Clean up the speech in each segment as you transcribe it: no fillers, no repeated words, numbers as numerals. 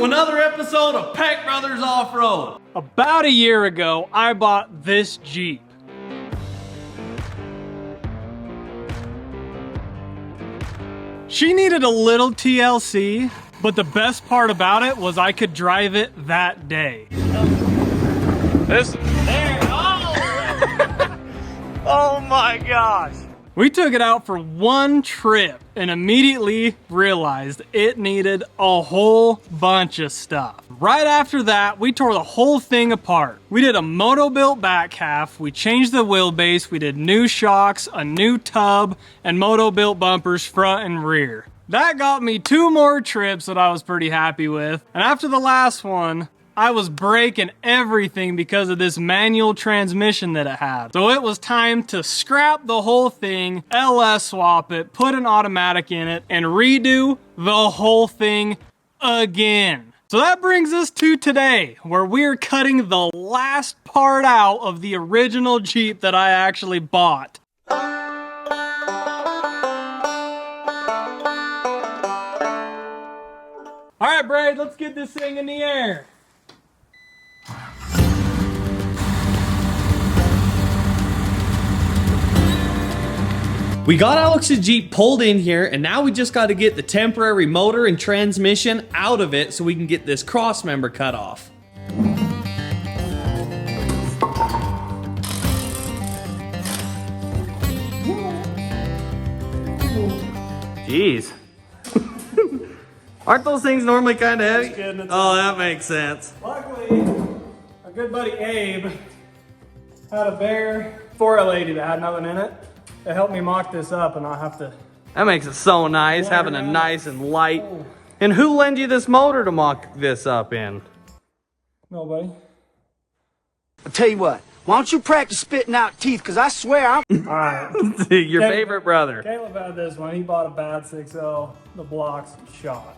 to another episode of Peck Brothers Off-Road. About a year ago, I bought this Jeep. She needed a little TLC, but the best part about it was I could drive it that day. Oh my gosh. We took it out for one trip and immediately realized it needed a whole bunch of stuff. Right after that, we tore the whole thing apart. We did a Motobilt back half, we changed the wheelbase, we did new shocks, a new tub, and Motobilt bumpers front and rear. That got me 2 more trips that I was pretty happy with. And after the last one, I was breaking everything because of this manual transmission that it had. So it was time to scrap the whole thing, LS swap it, put an automatic in it, and redo the whole thing again. So that brings us to today, where we're cutting the last part out of the original Jeep that I actually bought. All right, Braid, let's get this thing in the air. We got Alex's Jeep pulled in here, and now we just got to get the temporary motor and transmission out of it so we can get this crossmember cut off. Jeez. Aren't those things normally kind of heavy? Oh, that makes sense. Luckily, our good buddy Abe had a bare 4L80 that had nothing in it. It helped me mock this up and I'll have to... That makes it so nice, having a nice and light. And who lent you this motor to mock this up in? Nobody. I'll tell you what, why don't you practice spitting out teeth, because I swear I'm... Alright. Your favorite brother. Caleb had this one. He bought a bad 6L. The blocks shot.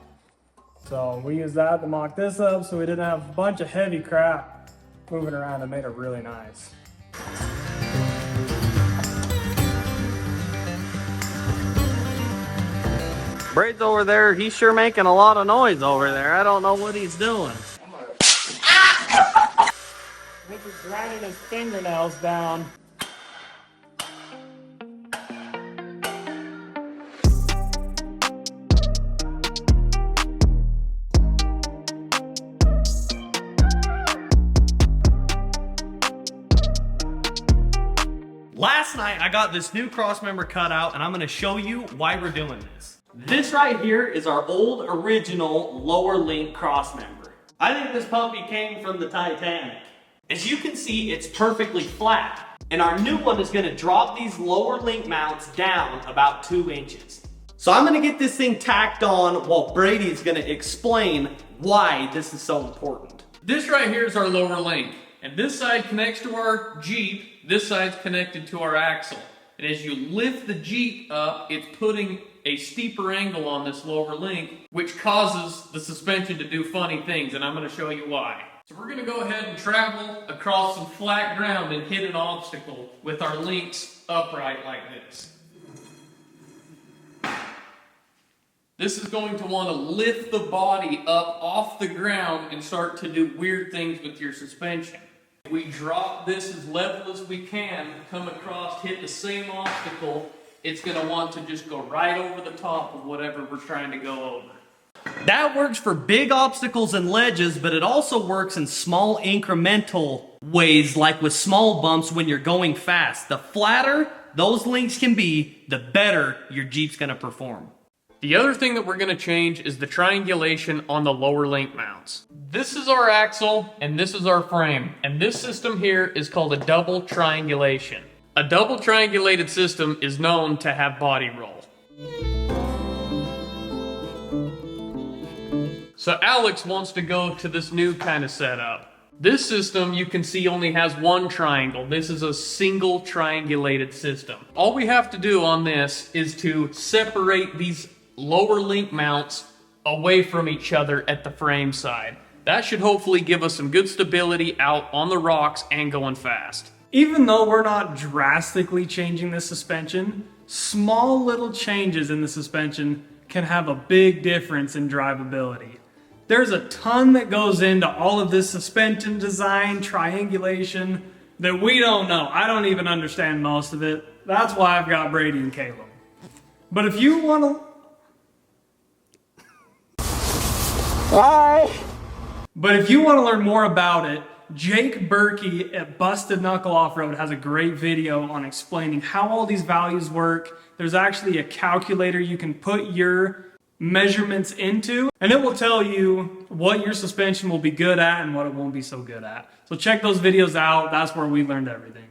So we used that to mock this up so we didn't have a bunch of heavy crap moving around. It made it really nice. Braid's over there, he's sure making a lot of noise over there. I don't know what he's doing. I think he's grinding his fingernails down. Last night I got this new crossmember cut out, and I'm gonna show you why we're doing this. This right here is our old original lower link crossmember. I think this puppy came from the Titanic. As you can see, it's perfectly flat. And our new one is gonna drop these lower link mounts down about 2 inches. So I'm gonna get this thing tacked on while Brady's gonna explain why this is so important. This right here is our lower link. And this side connects to our Jeep, this side's connected to our axle. And as you lift the Jeep up, it's putting a steeper angle on this lower link, which causes the suspension to do funny things, and I'm going to show you why. So we're going to go ahead and travel across some flat ground and hit an obstacle with our links upright like this. This is going to want to lift the body up off the ground and start to do weird things with your suspension. We drop this as level as we can, come across, hit the same obstacle, it's going to want to just go right over the top of whatever we're trying to go over. That works for big obstacles and ledges, but it also works in small incremental ways, like with small bumps when you're going fast. The flatter those links can be, the better your Jeep's going to perform. The other thing that we're going to change is the triangulation on the lower link mounts. This is our axle and this is our frame, and this system here is called a double triangulation. A double triangulated system is known to have body roll. So Alex wants to go to this new kind of setup. This system you can see only has one triangle. This is a single triangulated system. All we have to do on this is to separate these lower link mounts away from each other at the frame side. That should hopefully give us some good stability out on the rocks and going fast. Even though we're not drastically changing the suspension, small little changes in the suspension can have a big difference in drivability. There's a ton that goes into all of this suspension design, triangulation, that we don't know. I don't even understand most of it. That's why I've got Brady and Caleb. But if you want to... But if you want to learn more about it, Jake Berkey at Busted Knuckle Off-Road has a great video on explaining how all these values work. There's actually a calculator you can put your measurements into, and it will tell you what your suspension will be good at and what it won't be so good at. So check those videos out. That's where we learned everything.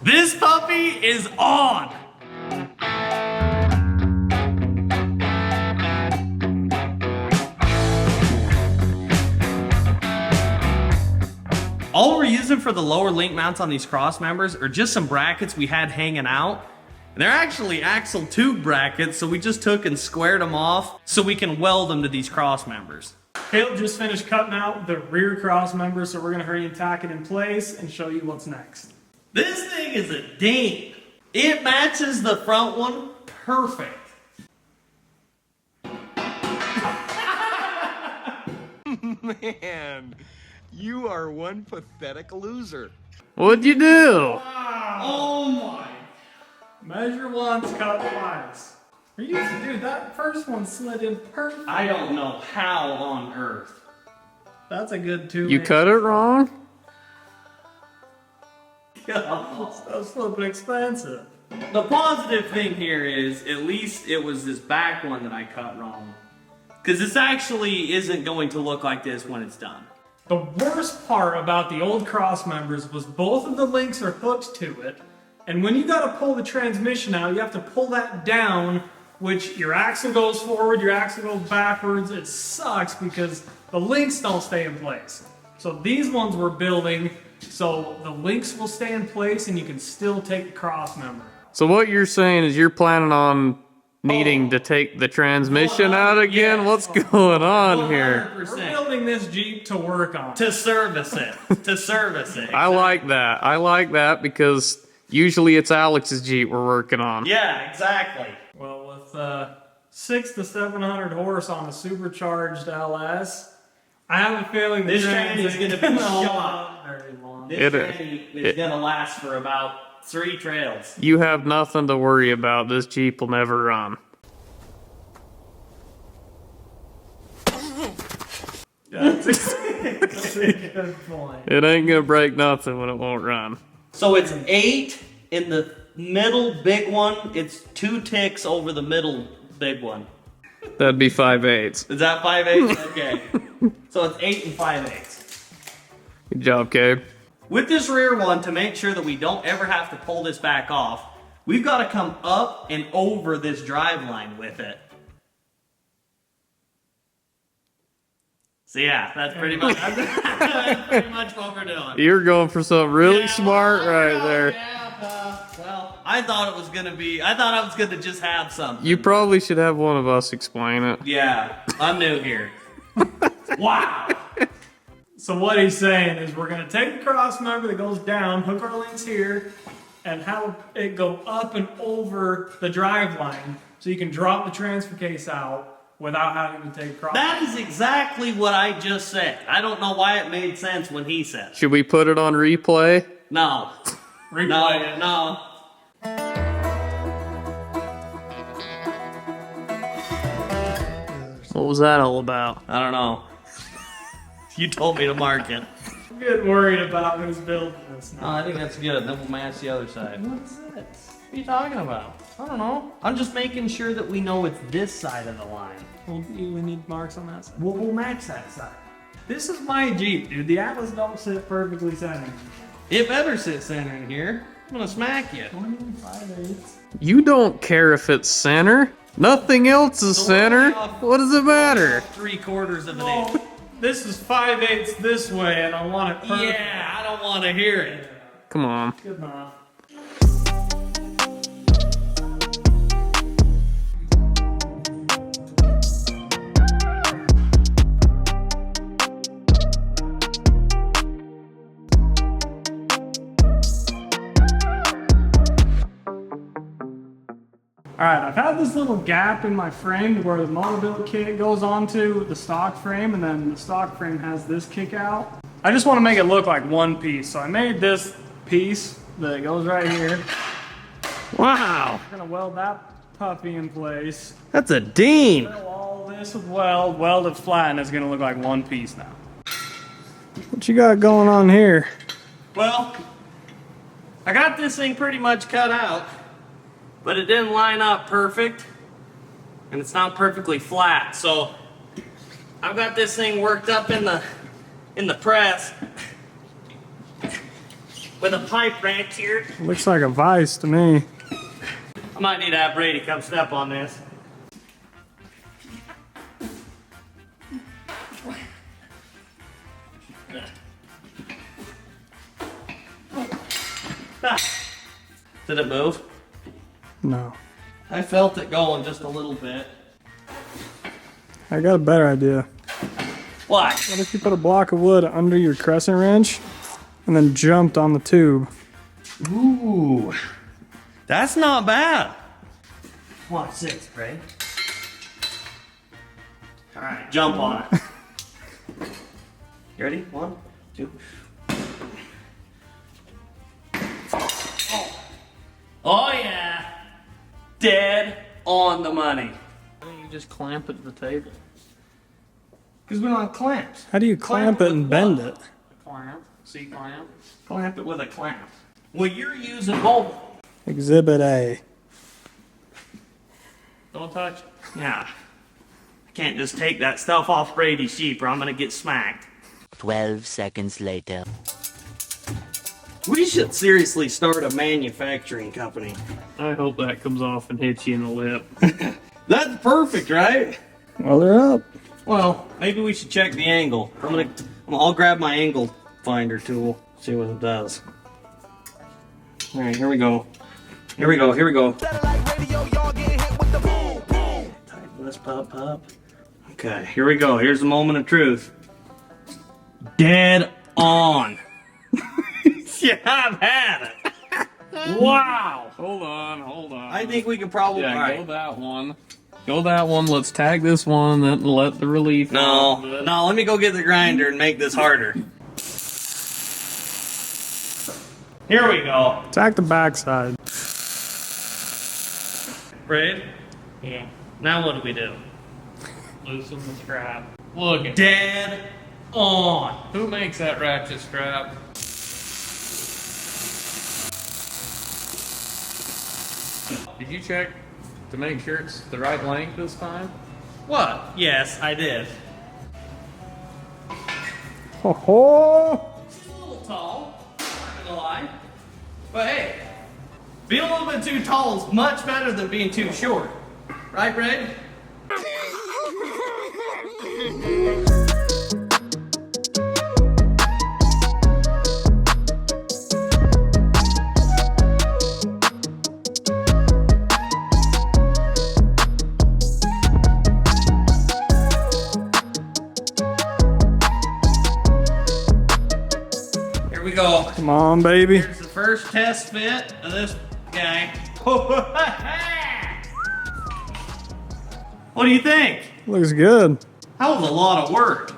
This puppy is on! All we're using for the lower link mounts on these cross members are just some brackets we had hanging out. And they're actually axle tube brackets, so we just took and squared them off so we can weld them to these cross members. Caleb just finished cutting out the rear cross member, so we're gonna hurry and tack it in place and show you what's next. This thing is a ding. It matches the front one perfect. Man, you are one pathetic loser. What'd you do? Oh my. Measure once, cut twice. Dude, that first one slid in perfect. I don't know how on earth. That's a good 2 You cut it wrong? That's flipping expensive. The positive thing here is, at least it was this back one that I cut wrong. Because this actually isn't going to look like this when it's done. The worst part about the old cross members was both of the links are hooked to it, and when you gotta pull the transmission out, you have to pull that down, which your axle goes forward, your axle goes backwards. It sucks because the links don't stay in place. So these ones we're building so the links will stay in place and you can still take the cross member. So what you're saying is you're planning on needing to take the transmission out again? yes. What's going on here? 100%. We're building this Jeep to work on. To service it. To service it. I like that. I like that because usually it's Alex's Jeep we're working on. Yeah, exactly. Well, with 600 to 700 horse on a supercharged LS, I have a feeling This train is going to be shot. very long. This train is going to last for about 3 trails. You have nothing to worry about. This Jeep will never run. That's a good point. It ain't gonna break nothing when it won't run. So it's 8 in the middle big one. It's 2 ticks over the middle big one. That'd be 5/8. Is that 5/8? Okay. So it's 8 and 5/8. Good job, Gabe. With this rear one, to make sure that we don't ever have to pull this back off, we've got to come up and over this drive line with it. So yeah, that's pretty much what we're doing. You're going for something really smart right there. Yeah, well, I thought I was gonna just have something. You probably should have one of us explain it. Yeah, I'm new here. Wow. So what he's saying is we're going to take the cross member that goes down, hook our links here, and have it go up and over the drive line so you can drop the transfer case out without having to take a cross. That is exactly what I just said. I don't know why it made sense when he said it. Should we put it on replay? No. Replay it. No. What was that all about? I don't know. You told me to mark it. I'm getting worried about who's building this No, now. I think that's good. Then we'll match the other side. What is it? What are you talking about? I don't know. I'm just making sure that we know it's this side of the line. Well, we need marks on that side. We'll match that side. This is my Jeep, dude. The Atlas don't sit perfectly centered. It better sit center in here. I'm gonna smack you. 5/8. You don't care if it's center. Nothing else is center. What does it matter? 3/4 of an Well, inch. this is 5/8 this way, and I want it perfect. Yeah, I don't want to hear it. Come on. Good enough. All right, I've had this little gap in my frame where the Motobilt kit goes onto the stock frame, and then the stock frame has this kick out. I just want to make it look like one piece, so I made this piece that goes right here. Wow. I'm gonna weld that puppy in place. That's a ding. Fill all this with weld it flat, and it's gonna look like one piece now. What you got going on here? Well, I got this thing pretty much cut out, but it didn't line up perfect, and it's not perfectly flat. So I've got this thing worked up in the press with a pipe wrench here. Looks like a vise to me. I might need to have Brady come step on this. Did it move? No. I felt it going just a little bit. I got a better idea. What? What if you put a block of wood under your crescent wrench and then jumped on the tube? Ooh, that's not bad. Watch this, Brady. All right, jump on it. You ready? 1, 2. Oh yeah, dead on the money. Why don't you just clamp it to the table? Because we don't have clamps. How do you clamp it and bend it? Clamp, C-clamp. Clamp it with a clamp. Well, you're using both. Exhibit A. Don't touch it. Yeah. I can't just take that stuff off Brady's Jeep or I'm gonna get smacked. 12 seconds later. We should seriously start a manufacturing company. I hope that comes off and hits you in the lip. That's perfect, right? Well, they're up. Well, maybe we should check the angle. I'll grab my angle finder tool, see what it does. All right, here we go. Here we go. Tighten this pup up. Okay, here we go. Here's the moment of truth. Dead on. Yeah, I've had it. Wow. Hold on. I think we can probably. Yeah, all right. go that one. Go that one. Let's tag this one, then let the relief. No, let me go get the grinder and make this harder. Here we go. Tack the backside. Braid. Yeah. Now what do we do? Loosen the strap. Look at Dead on. who makes that ratchet strap. Did you check to make sure it's the right length this time? What? Yes, I did. Ho ho! It's a little tall, not gonna lie. But hey, being a little bit too tall is much better than being too short. Right, Braid? Here we go. Come on, baby. Here's the first test fit of this guy. What do you think? Looks good. That was a lot of work.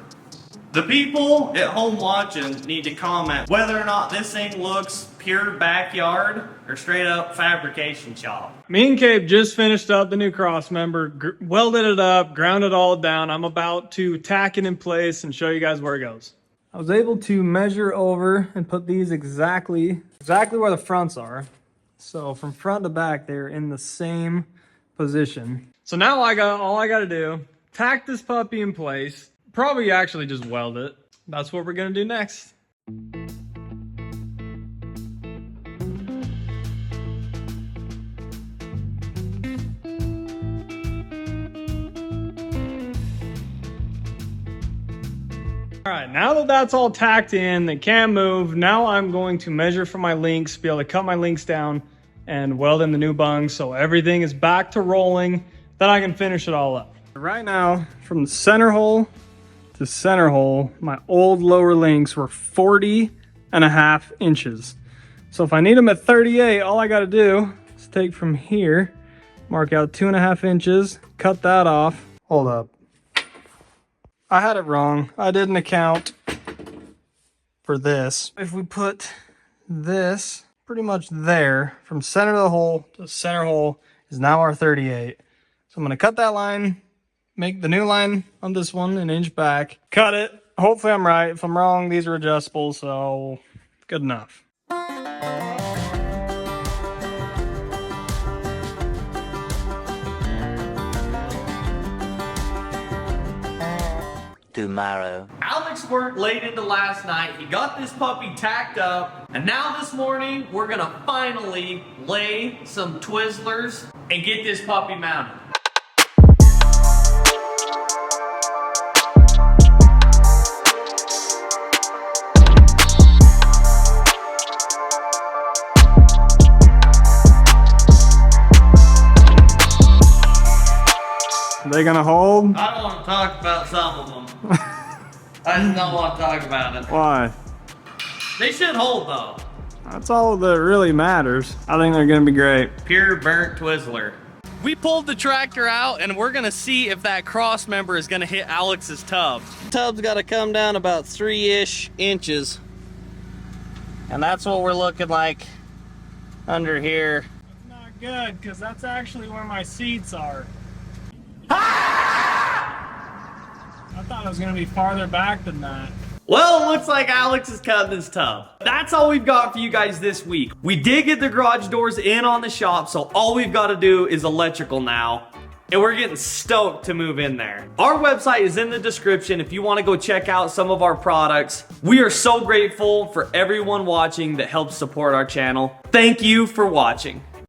The people at home watching need to comment whether or not this thing looks pure backyard or straight up fabrication shop. Me and Cape just finished up the new Crossmember, welded it up, ground it all down. I'm about to tack it in place and show you guys where it goes. I was able to measure over and put these exactly where the fronts are. So from front to back, they're in the same position. So now all I gotta do, tack this puppy in place, probably actually just weld it. That's what we're gonna do next. All right, now that that's all tacked in, they can't move, now I'm going to measure for my links, be able to cut my links down and weld in the new bungs so everything is back to rolling, then I can finish it all up. Right now, from the center hole to center hole, my old lower links were 40.5 inches. So if I need them at 38, all I gotta do is take from here Mark out 2.5 inches, cut that off. Hold up. I had it wrong. I didn't account for this. If we put this pretty much there, from center of the hole to center hole is now our 38. So I'm gonna cut that line, make the new line on this one 1 inch back, cut it. Hopefully I'm right. If I'm wrong, these are adjustable, so good enough. Tomorrow. Alex worked late into last night. He got this puppy tacked up. And now this morning, we're gonna finally lay some Twizzlers and get this puppy mounted. Are they gonna hold? I don't want to talk about some of them. I just don't want to talk about it. Why? They should hold though. That's all that really matters. I think they're gonna be great. Pure burnt Twizzler. We pulled the tractor out and we're gonna see if that Crossmember is gonna hit Alex's tub. Tub's gotta come down about 3-ish inches. And that's what we're looking like under here. That's not good, because that's actually where my seats are. I thought it was gonna be farther back than that. Well, it looks like Alex is cutting his tub. That's all we've got for you guys this week. We did get the garage doors in on the shop, so all we've got to do is electrical now. And we're getting stoked to move in there. Our website is in the description if you want to go check out some of our products. We are so grateful for everyone watching that helps support our channel. Thank you for watching.